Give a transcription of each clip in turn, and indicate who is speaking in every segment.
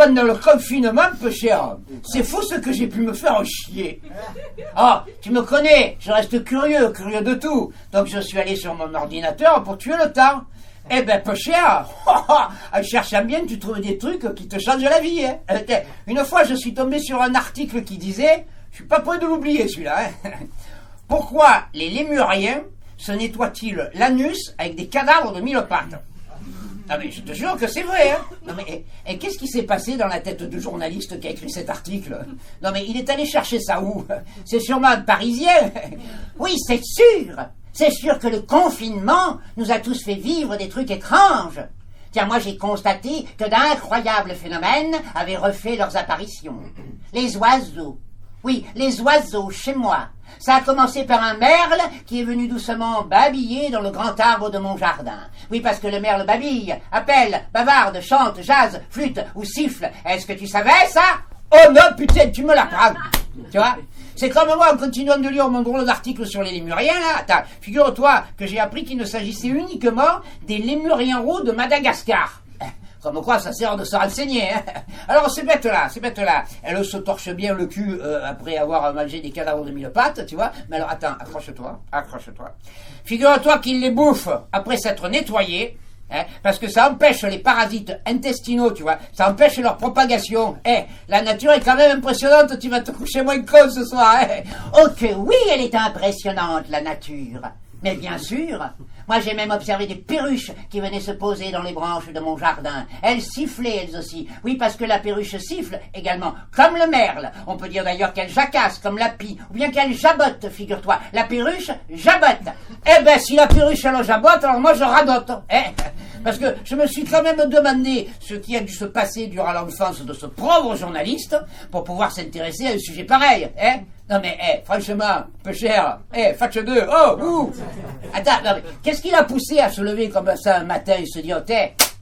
Speaker 1: pendant le confinement, peu cher. C'est fou ce que j'ai pu me faire chier. Ah, tu me connais, je reste curieux de tout. Donc je suis allé sur mon ordinateur pour tuer le temps. Eh ben, peu cher, en cherchant bien, tu trouves des trucs qui te changent la vie. Hein. Une fois, je suis tombé sur un article qui disait, je suis pas prêt de l'oublier celui-là, hein. Pourquoi les lémuriens se nettoient-ils l'anus avec des cadavres de 1000 pattes? Ah mais je te jure que c'est vrai, hein. Non mais et qu'est-ce qui s'est passé dans la tête du journaliste qui a écrit cet article? Non mais il est allé chercher ça où? C'est sûrement un Parisien. Oui, c'est sûr. C'est sûr que le confinement nous a tous fait vivre des trucs étranges. Tiens, moi j'ai constaté que d'incroyables phénomènes avaient refait leurs apparitions. Les oiseaux. Oui, les oiseaux chez moi. Ça a commencé par un merle qui est venu doucement babiller dans le grand arbre de mon jardin. Oui, parce que le merle babille, appelle, bavarde, chante, jase, flûte ou siffle. Est-ce que tu savais ça? Oh non, putain, tu me l'apprends. Tu vois? C'est comme moi, en continuant de lire mon drôle d'article sur les lémuriens, là. Attends, figure-toi que j'ai appris qu'il ne s'agissait uniquement des lémuriens roux de Madagascar. Comme quoi, ça sert de se renseigner, hein. Alors, ces bêtes-là, elles se torchent bien le cul après avoir mangé des cadavres de 1000 pattes, tu vois. Mais alors, attends, accroche-toi. Figure-toi qu'ils les bouffent après s'être nettoyés, hein, parce que ça empêche les parasites intestinaux, tu vois. Ça empêche leur propagation. La nature est quand même impressionnante, tu vas te coucher moins con ce soir, hein. Oh que oui, elle est impressionnante, la nature. Mais bien sûr. Moi, j'ai même observé des perruches qui venaient se poser dans les branches de mon jardin. Elles sifflaient, elles aussi. Oui, parce que la perruche siffle également, comme le merle. On peut dire d'ailleurs qu'elle jacasse, comme la pie, ou bien qu'elle jabote, figure-toi. La perruche jabote. Eh ben, si la perruche, elle jabote, alors moi, je radote. Parce que je me suis quand même demandé ce qui a dû se passer durant l'enfance de ce pauvre journaliste pour pouvoir s'intéresser à un sujet pareil, hein. Non mais, franchement, peu cher, fatch 2, oh, ouh. Attends, non mais, qu'est-ce qui l'a poussé à se lever comme ça un matin et se dire,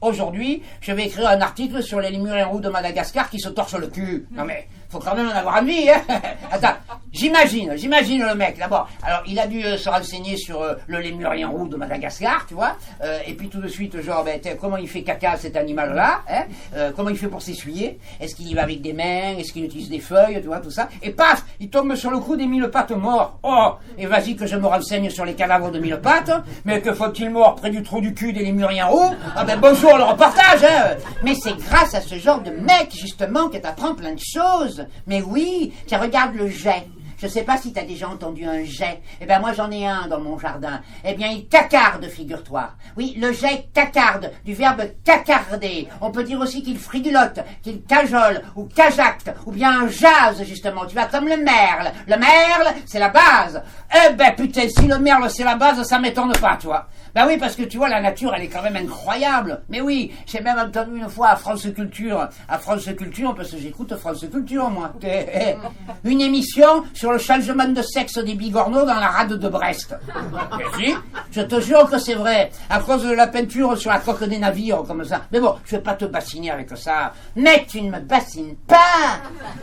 Speaker 1: aujourd'hui, je vais écrire un article sur les lémuriens roux de Madagascar qui se torchent le cul. Non mais, faut quand même en avoir envie, hein. Attends, j'imagine le mec, d'abord. Alors, il a dû se renseigner sur le lémurien roux de Madagascar, tu vois, et puis tout de suite, genre, comment il fait caca cet animal-là, hein, comment il fait pour s'essuyer, est-ce qu'il y va avec des mains, est-ce qu'il utilise des feuilles, tu vois, tout ça, et paf, il tombe sur le coup des 1000 pattes morts. Oh, et vas-y que je me renseigne sur les cadavres de 1000 pattes, mais que faut-il mort près du trou du cul des lémuriens roux? Ah ben bonjour le reportage, hein. Mais c'est grâce à ce genre de mec, justement, que t'apprends plein de choses. Mais oui, tiens, regarde le jet. Je sais pas si t'as déjà entendu un jet. Eh ben moi j'en ai un dans mon jardin. Eh bien il cacarde, figure-toi. Oui, le jet cacarde, du verbe cacarder. On peut dire aussi qu'il fridulote, qu'il cajole, ou cajacte, ou bien jase, justement. Tu vois, comme le merle. Le merle, c'est la base. Eh ben putain, si le merle c'est la base, ça m'étonne pas, tu vois. Ben oui, parce que tu vois, la nature, elle est quand même incroyable. Mais oui, j'ai même entendu une fois à France Culture, parce que j'écoute France Culture, moi. Une émission sur le changement de sexe des bigorneaux dans la rade de Brest. Et si, je te jure que c'est vrai. À cause de la peinture sur la coque des navires, comme ça. Mais bon, je vais pas te bassiner avec ça. Mais tu ne me bassines pas.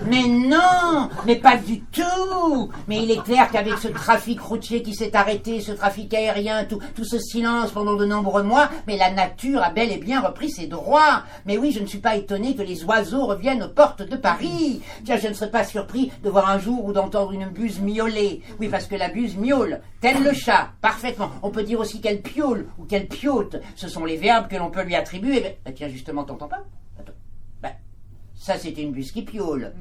Speaker 1: Mais non, mais pas du tout. Mais il est clair qu'avec ce trafic routier qui s'est arrêté, ce trafic aérien, tout ce silence pendant de nombreux mois, mais la nature a bel et bien repris ses droits. Mais oui, je ne suis pas étonné que les oiseaux reviennent aux portes de Paris. Tiens, je ne serais pas surpris de voir un jour ou d'entendre une buse miauler. Oui, parce que la buse miaule, tel le chat, parfaitement. On peut dire aussi qu'elle piaule ou qu'elle piote. Ce sont les verbes que l'on peut lui attribuer. Tiens, justement, t'entends pas? Attends. Ça, c'était une buse qui piaule.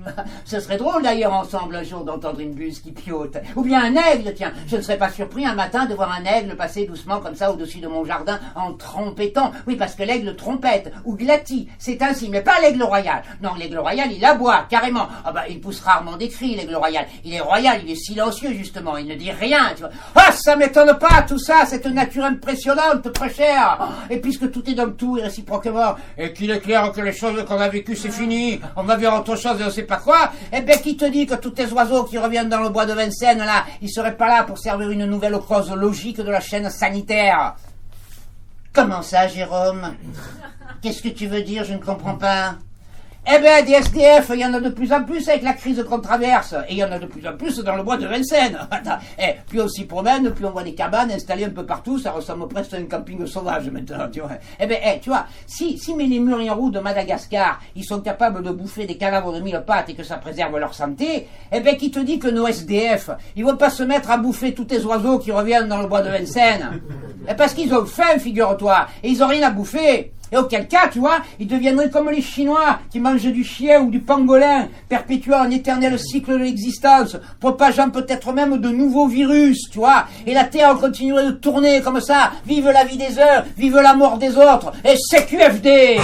Speaker 1: Ce serait drôle, d'ailleurs, ensemble, un jour, d'entendre une buse qui piote. Ou bien un aigle, tiens. Je ne serais pas surpris un matin de voir un aigle passer doucement comme ça au-dessus de mon jardin en trompettant. Oui, parce que l'aigle trompette ou glatit, c'est ainsi, mais pas l'aigle royal. Non, l'aigle royal, il aboie, carrément. Ah bah, il pousse rarement des cris, l'aigle royal. Il est royal, il est silencieux, justement. Il ne dit rien, tu vois. Ah, ça m'étonne pas, tout ça, cette nature impressionnante, très chère. Et puisque tout est dans tout et réciproquement, et qu'il est clair que les choses qu'on a vécues, c'est fini, on va vers autre chose et on sait pas quoi, eh ben qui te dit que tous tes oiseaux qui reviennent dans le bois de Vincennes, là, ils seraient pas là pour servir une nouvelle cause logique de la chaîne sanitaire? Comment ça, Jérôme? Qu'est-ce que tu veux dire? Je ne comprends pas. Eh ben, des SDF, il y en a de plus en plus avec la crise qu'on traverse. Et il y en a de plus en plus dans le bois de Vincennes. Plus on s'y promène, plus on voit des cabanes installées un peu partout. Ça ressemble presque à un camping sauvage maintenant, tu vois. Eh ben, tu vois, si les lémuriens roux de Madagascar, ils sont capables de bouffer des cadavres de 1000 pattes et que ça préserve leur santé, eh ben, qui te dit que nos SDF, ils vont pas se mettre à bouffer tous les oiseaux qui reviennent dans le bois de Vincennes? Parce qu'ils ont faim, figure-toi, et ils ont rien à bouffer. Et auquel cas, tu vois, ils deviendraient comme les Chinois qui mangent du chien ou du pangolin, perpétuant un éternel cycle de l'existence, propageant peut-être même de nouveaux virus, tu vois. Et la Terre continuerait de tourner comme ça. Vive la vie des uns, vive la mort des autres. Et CQFD!